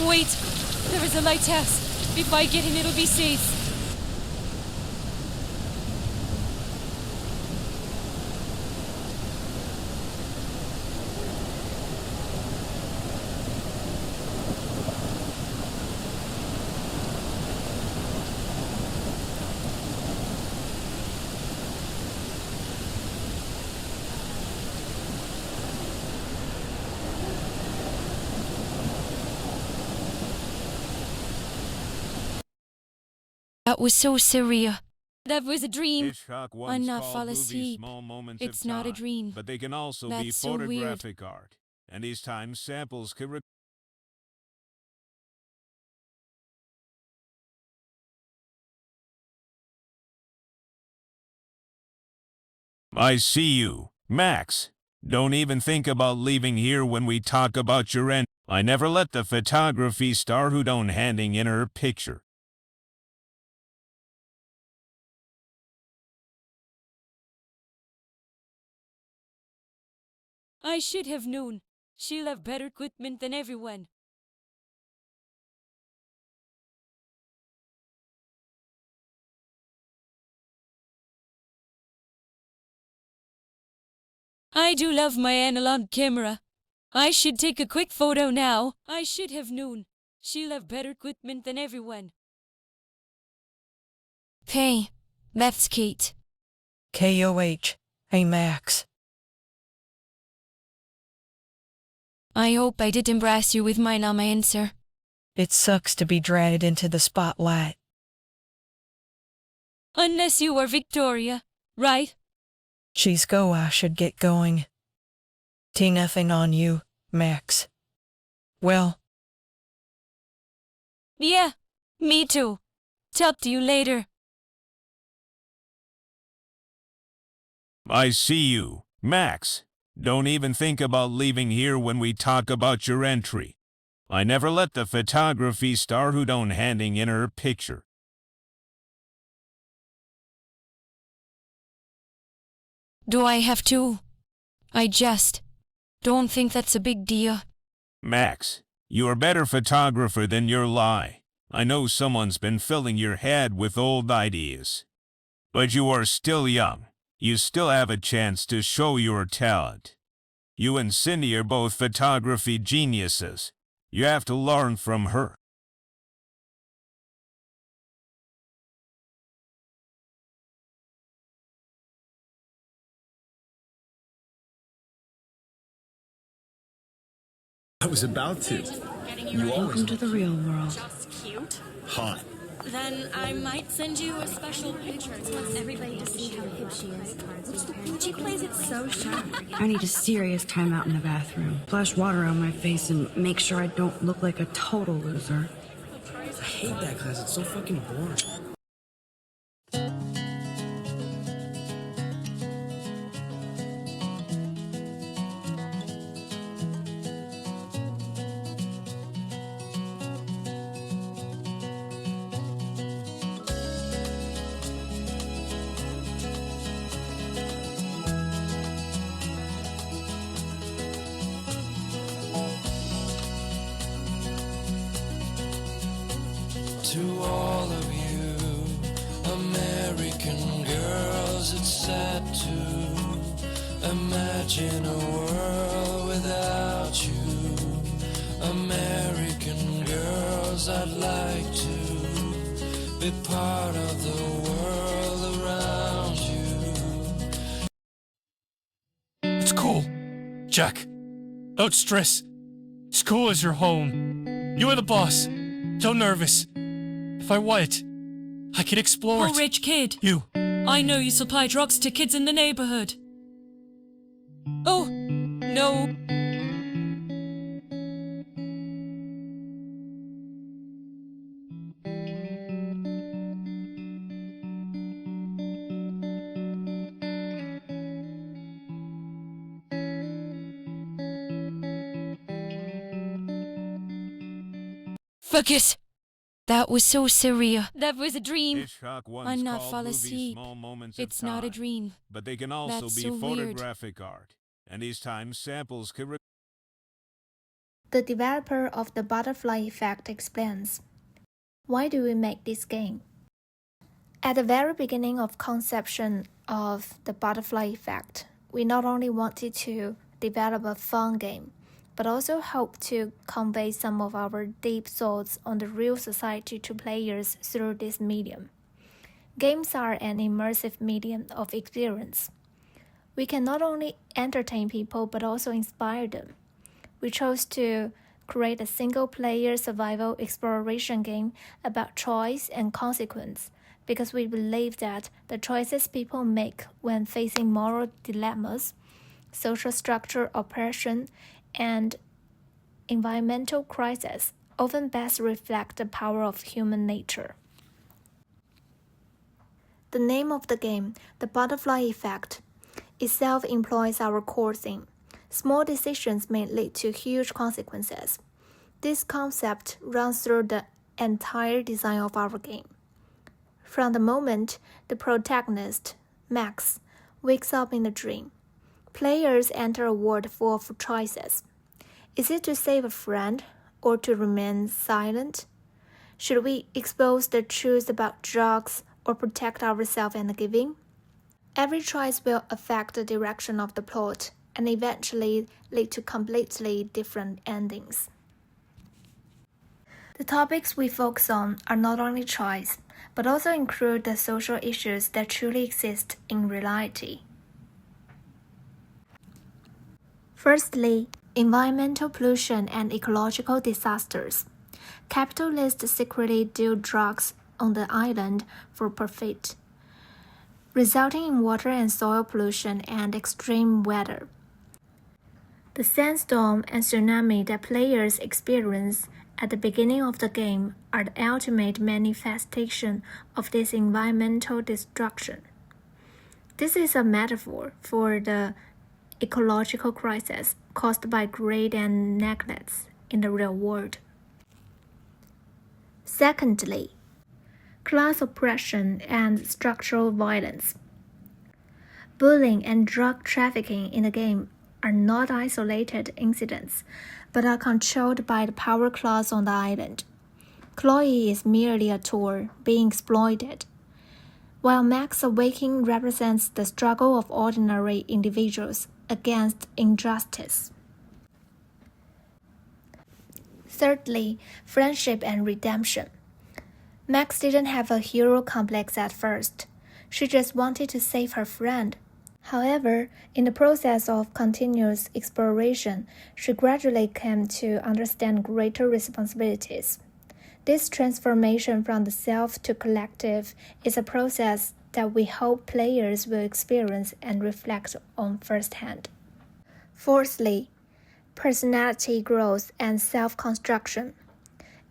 Wait! There is a lighthouse. If I get in, it'll be safe. That was so surreal. That was a dream. I'm not fall asleep. It's not a dream. But they can also That's be so weird. photographic art. And these times samples could I see you, Max. Don't even think about leaving here when we talk about your end. I never let the photography star who don't handing in her picture. I should have known. She'll have better equipment than everyone. I do love my analog camera. I should take a quick photo now. I should have known. She'll have better equipment than everyone. Hey, that's Kate. KOH. Hey, Max. I hope I did embarrass you with my numb answer. It sucks to be dragged into the spotlight. Unless you were Victoria, right? She's go, I should get going. Nothing on you, Max. Well. Yeah, me too. Talk to you later. I see you, Max. Don't even think about leaving here when we talk about your entry. I never let the photography star who don't handing in her picture. Do I have to? I just don't think that's a big deal. Max, you're a better photographer than your lie. I know someone's been filling your head with old ideas. But you are still young. You still have a chance to show your talent. You and Cindy are both photography geniuses. You have to learn from her. I was about to. You always Welcome to the real world. Just cute. hot. Then I might send you a special picture. Wants everybody to see how hip she is. She plays it so sharp. I need a serious timeout in the bathroom. Splash water on my face and make sure I don't look like a total loser. I hate that class. It's so fucking boring. To all of you American girls, it's sad to imagine a world without you. American girls, I'd like to be part of the world around you. It's cool, Jack. Don't stress. School is your home. You are the boss. Don't nervous. If I want it, I can explore it. Oh, rich kid. You. I know you supply drugs to kids in the neighborhood. Oh, no. Focus. That was so surreal. That was a dream. I'm not fall asleep. It's not a dream. But they can also That's be so weird. photographic art. And these times samples could The developer of the Butterfly Effect explains, "Why do we make this game? At the very beginning of conception of the Butterfly Effect, we not only wanted to develop a fun game, but also hope to convey some of our deep thoughts on the real society to players through this medium. Games are an immersive medium of experience. We can not only entertain people but also inspire them. We chose to create a single-player survival exploration game about choice and consequence because we believe that the choices people make when facing moral dilemmas, social structure oppression, and environmental crisis often best reflect the power of human nature." The name of the game, The Butterfly Effect, itself employs our core theme. Small decisions may lead to huge consequences. This concept runs through the entire design of our game. From the moment the protagonist, Max, wakes up in a dream, players enter a world full of choices. Is it to save a friend or to remain silent? Should we expose the truth about drugs or protect ourselves and giving? Every choice will affect the direction of the plot and eventually lead to completely different endings. The topics we focus on are not only choice, but also include the social issues that truly exist in reality. Firstly, environmental pollution and ecological disasters. Capitalists secretly deal drugs on the island for profit, resulting in water and soil pollution and extreme weather. The sandstorm and tsunami that players experience at the beginning of the game are the ultimate manifestation of this environmental destruction. This is a metaphor for the ecological crisis caused by greed and neglect in the real world. Secondly, class oppression and structural violence. Bullying and drug trafficking in the game are not isolated incidents, but are controlled by the power class on the island. Chloe is merely a tool being exploited, while Max Awakening represents the struggle of ordinary individuals against injustice. Thirdly, friendship and redemption. Max didn't have a hero complex at first. She just wanted to save her friend. However, in the process of continuous exploration, she gradually came to understand greater responsibilities. This transformation from the self to collective is a process that we hope players will experience and reflect on firsthand. Fourthly, personality growth and self-construction.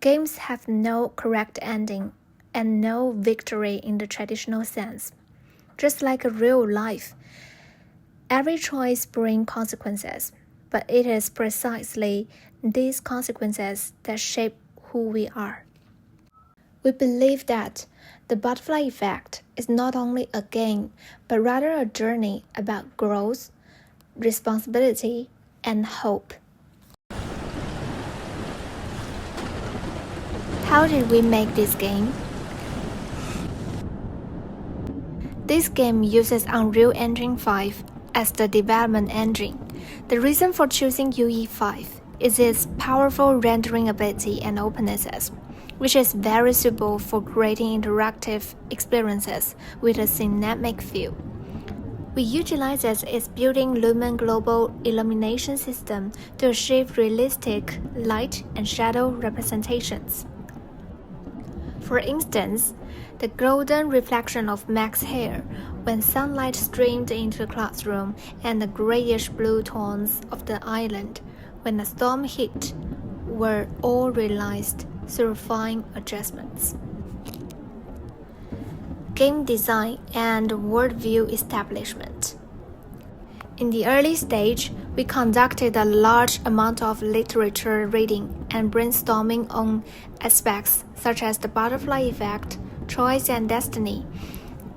Games have no correct ending and no victory in the traditional sense. Just like a real life, every choice brings consequences, but it is precisely these consequences that shape who we are. We believe that the Butterfly Effect is not only a game, but rather a journey about growth, responsibility, and hope. How did we make this game? This game uses Unreal Engine 5 as the development engine. The reason for choosing UE5 is its powerful rendering ability and openness, which is very suitable for creating interactive experiences with a cinematic feel. We utilize its built-in Lumen Global Illumination system to achieve realistic light and shadow representations. For instance, the golden reflection of Max's hair when sunlight streamed into the classroom and the grayish-blue tones of the island when a storm hit were all realized through fine adjustments. Game design and worldview establishment. In the early stage, we conducted a large amount of literature reading and brainstorming on aspects such as the butterfly effect, choice and destiny,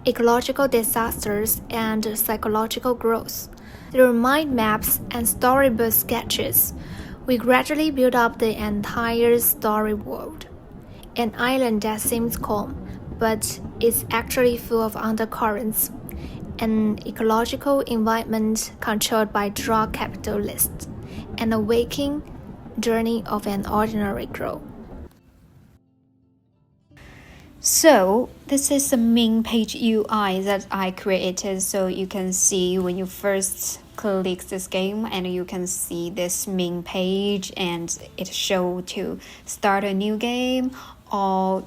ecological disasters, and psychological growth. Through mind maps and storyboard sketches, We gradually build up the entire story world. An island that seems calm, but is actually full of undercurrents. An ecological environment controlled by drug capitalists. And a waking journey of an ordinary girl. So this is the main page UI that I created, so you can see when you first click this game and you can see this main page and it show to start a new game or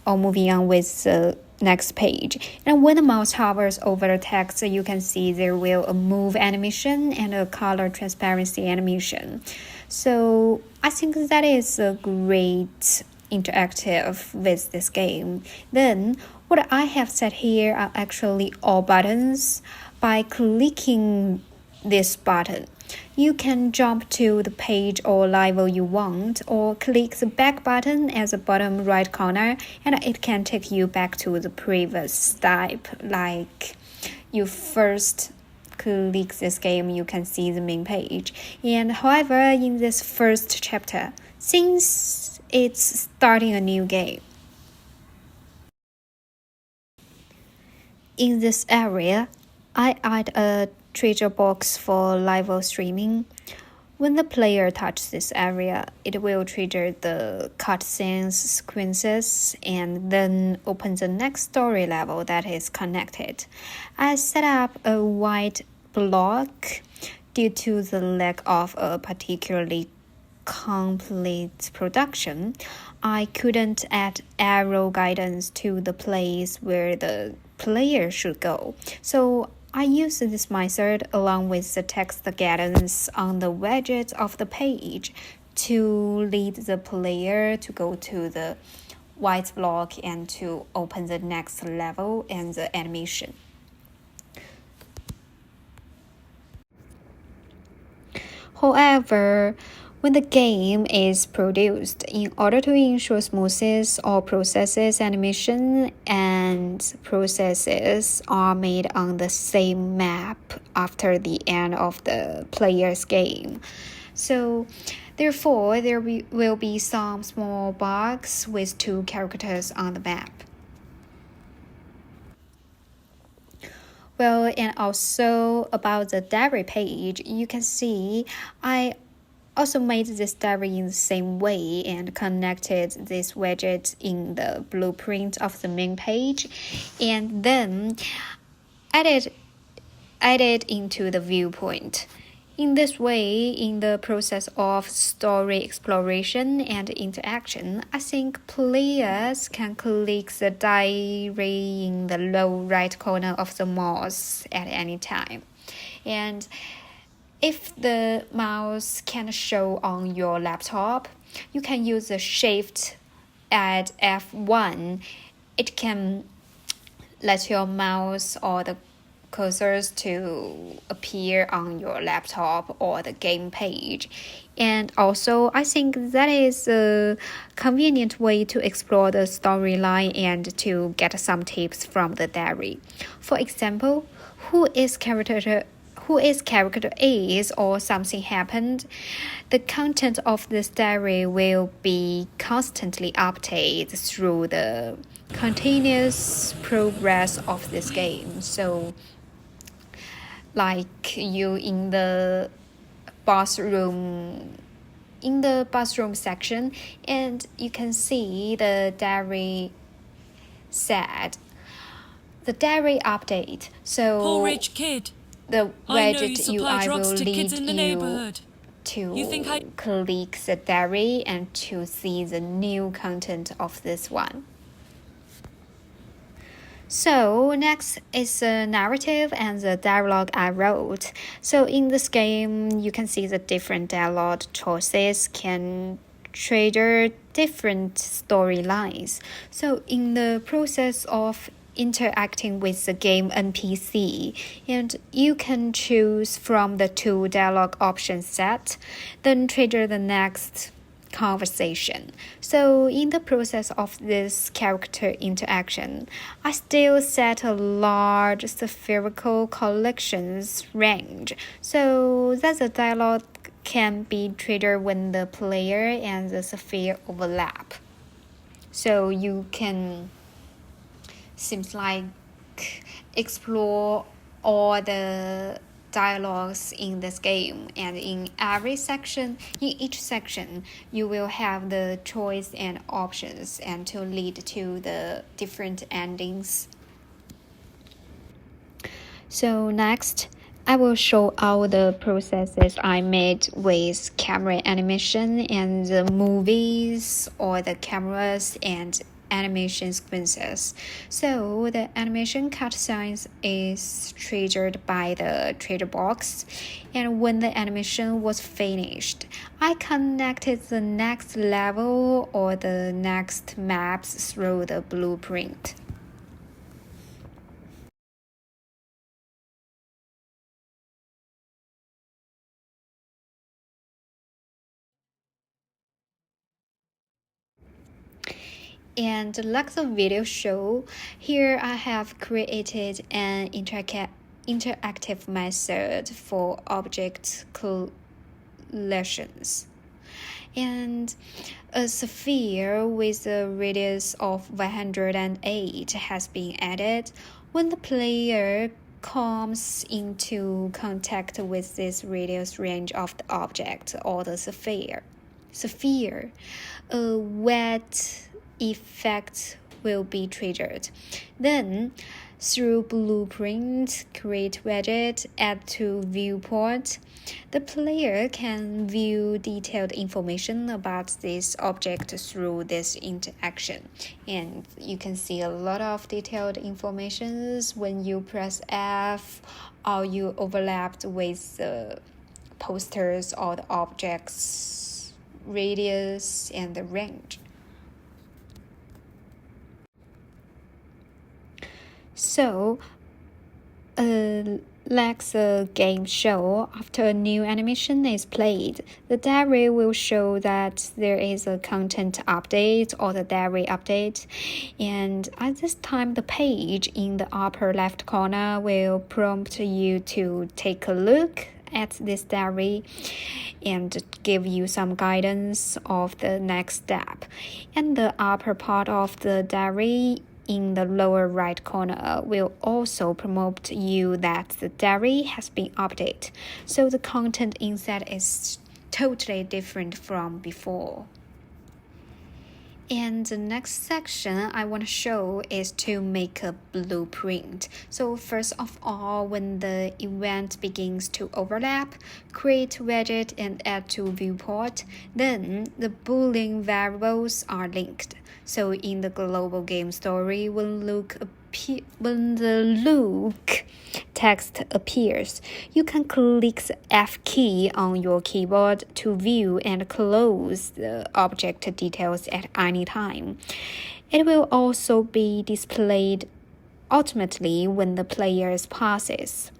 or moving on with the next page. And when the mouse hovers over the text, you can see there will a move animation and a color transparency animation. So I think that is a great interactive with this game. Then what I have set here are actually all buttons. By clicking this button, you can jump to the page or level you want, or click the back button at the bottom right corner and it can take you back to the previous step. Like you first click this game, you can see the main page. And however, in this first chapter, since it's starting a new game, in this area, I add a treasure box for live streaming. When the player touches this area, it will trigger the cutscenes sequences and then open the next story level that is connected. I set up a white block due to the lack of a particularly complete production. I couldn't add arrow guidance to the place where the player should go. So I use this method along with the text guidance on the widget of the page to lead the player to go to the white block and to open the next level and the animation. However, when the game is produced, in order to ensure smoothness, all processes, animation, and processes are made on the same map after the end of the player's game. So, therefore, there will be some small box with 2 characters on the map. Well, and also about the diary page, you can see I also made this diary in the same way and connected this widget in the blueprint of the main page and then added into the viewpoint. In this way, in the process of story exploration and interaction, I think players can click the diary in the low right corner of the mouse at any time. And if the mouse can't show on your laptop, you can use the shift at F1. It can let your mouse or the cursors to appear on your laptop or the game page. And also, I think that is a convenient way to explore the storyline and to get some tips from the diary. For example, who is character is or something happened, the content of this diary will be constantly updated through the continuous progress of this game. So, like you in the bathroom section, and you can see the diary said the diary update. So Poor rich kid. the I know you widget supply UI drugs will to kids lead in the you neighborhood. to You think I- click the diary and to see the new content of this one. So next is the narrative and the dialogue I wrote. So in this game, you can see the different dialogue choices can trigger different storylines. So in the process of interacting with the game NPC, and you can choose from the 2 dialogue options set, then trigger the next conversation. So in the process of this character interaction, I still set a large spherical collections range so that the dialogue can be triggered when the player and the sphere overlap. So you can seems like explore all the dialogues in this game, and in each section you will have the choice and options and to lead to the different endings. So next I will show all the processes I made with camera animation and the movies or the cameras and animation sequences. So the animation cutscenes is triggered by the trigger box, and when the animation was finished, I connected the next level or the next maps through the blueprint. And like the video show, here I have created an interactive method for object collections. And a sphere with a radius of 108 has been added. When the player comes into contact with this radius range of the object or the sphere, a wet effect will be triggered. Then, through blueprint, create widget, add to viewport, the player can view detailed information about this object through this interaction. And you can see a lot of detailed informations when you press F or you overlapped with the posters or the object's radius and the range. So, like the game show, after a new animation is played, the diary will show that there is a content update or the diary update. And at this time, the page in the upper left corner will prompt you to take a look at this diary and give you some guidance of the next step. And the upper part of the diary in the lower right corner will also promote you that the diary has been updated, so the content inside is totally different from before. And the next section I want to show is to make a blueprint. So first of all, when the event begins to overlap, create widget and add to viewport. Then the Boolean variables are linked. So in the global game story, when the look text appears, you can click the F key on your keyboard to view and close the object details at any time. It will also be displayed automatically when the player passes.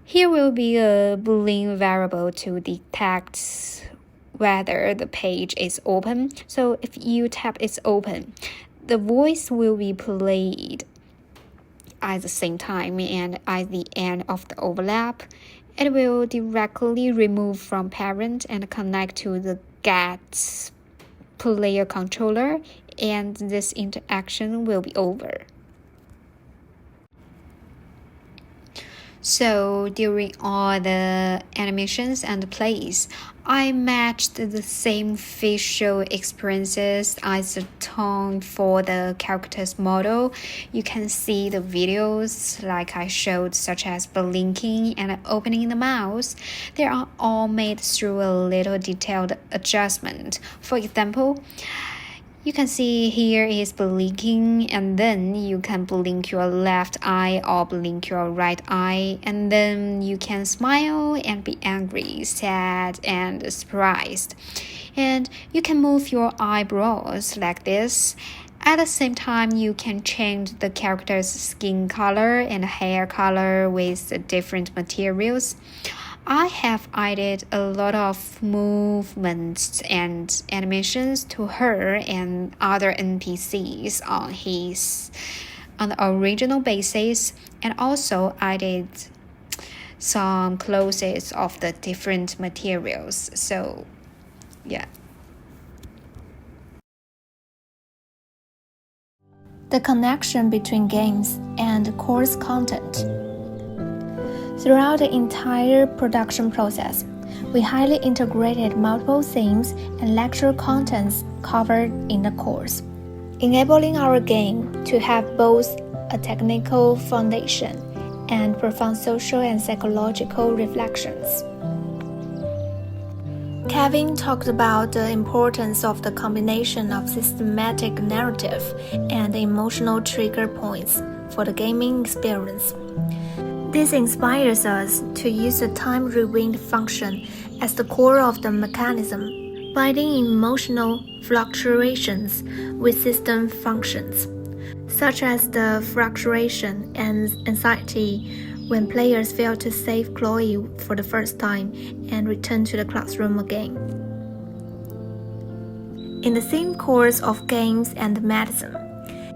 Here will be a Boolean variable to detect whether the page is open. So if you tap it's open, the voice will be played at the same time, and at the end of the overlap, it will directly remove from parent and connect to the get player controller, and this interaction will be over. So during all the animations and plays, I matched the same facial experiences as the tone for the character's model. You can see the videos like I showed, such as blinking and opening the mouth. They are all made through a little detailed adjustment. For example, you can see here is blinking, and then you can blink your left eye or blink your right eye, and then you can smile and be angry, sad, and surprised. And you can move your eyebrows like this. At the same time, you can change the character's skin color and hair color with different materials. I have added a lot of movements and animations to her and other NPCs on the original basis, and also added some clothes of the different materials. So, yeah. The connection between games and course content. Throughout the entire production process, we highly integrated multiple themes and lecture contents covered in the course, enabling our game to have both a technical foundation and profound social and psychological reflections. Kevin talked about the importance of the combination of systematic narrative and emotional trigger points for the gaming experience. This inspires us to use the time rewind function as the core of the mechanism, binding emotional fluctuations with system functions, such as the fluctuation and anxiety when players fail to save Chloe for the first time and return to the classroom again. In the same course of games and medicine,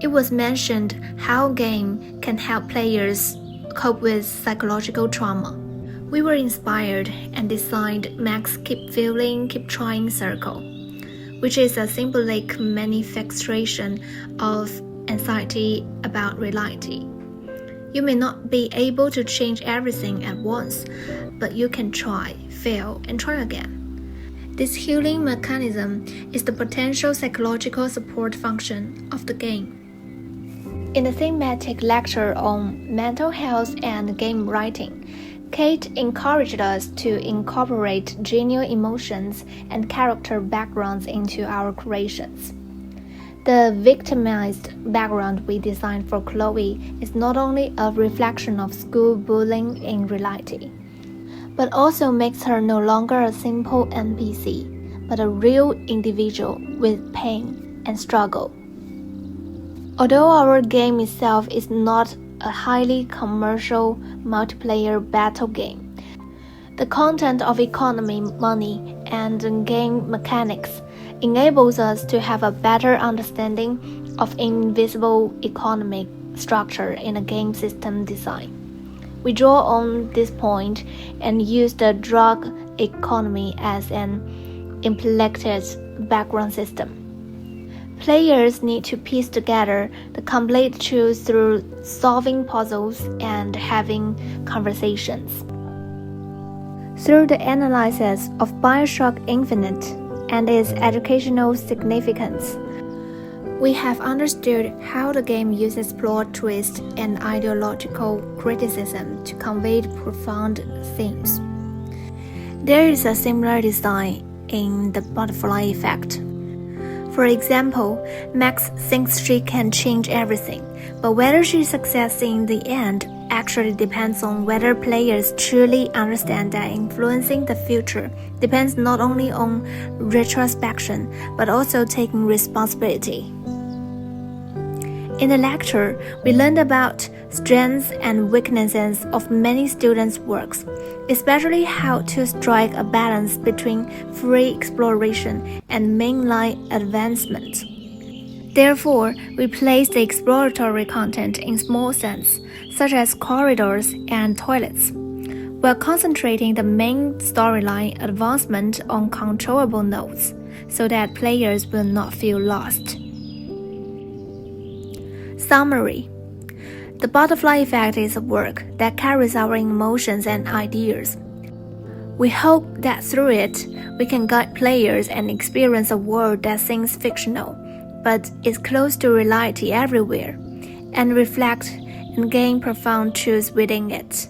it was mentioned how game can help players cope with psychological trauma. We were inspired and designed Max Keep Feeling, Keep Trying Circle, which is a symbolic manifestation of anxiety about reality. You may not be able to change everything at once, but you can try, fail, and try again. This healing mechanism is the potential psychological support function of the game. In the thematic lecture on mental health and game writing, Kate encouraged us to incorporate genuine emotions and character backgrounds into our creations. The victimized background we designed for Chloe is not only a reflection of school bullying in reality, but also makes her no longer a simple NPC, but a real individual with pain and struggle. Although our game itself is not a highly commercial multiplayer battle game, the content of economy, money, and game mechanics enables us to have a better understanding of invisible economic structure in a game system design. We draw on this point and use the drug economy as an implemented background system. Players need to piece together the complete truth through solving puzzles and having conversations. Through the analysis of BioShock Infinite and its educational significance, we have understood how the game uses plot twists and ideological criticism to convey profound themes. There is a similar design in the butterfly effect. For example, Max thinks she can change everything, but whether she succeeds in the end actually depends on whether players truly understand that influencing the future depends not only on retrospection, but also taking responsibility. In the lecture, we learned about strengths and weaknesses of many students' works, especially how to strike a balance between free exploration and mainline advancement. Therefore, we place the exploratory content in small scenes, such as corridors and toilets, while concentrating the main storyline advancement on controllable nodes, so that players will not feel lost. Summary: the butterfly effect is a work that carries our emotions and ideas. We hope that through it, we can guide players and experience a world that seems fictional, but is close to reality everywhere, and reflect and gain profound truths within it.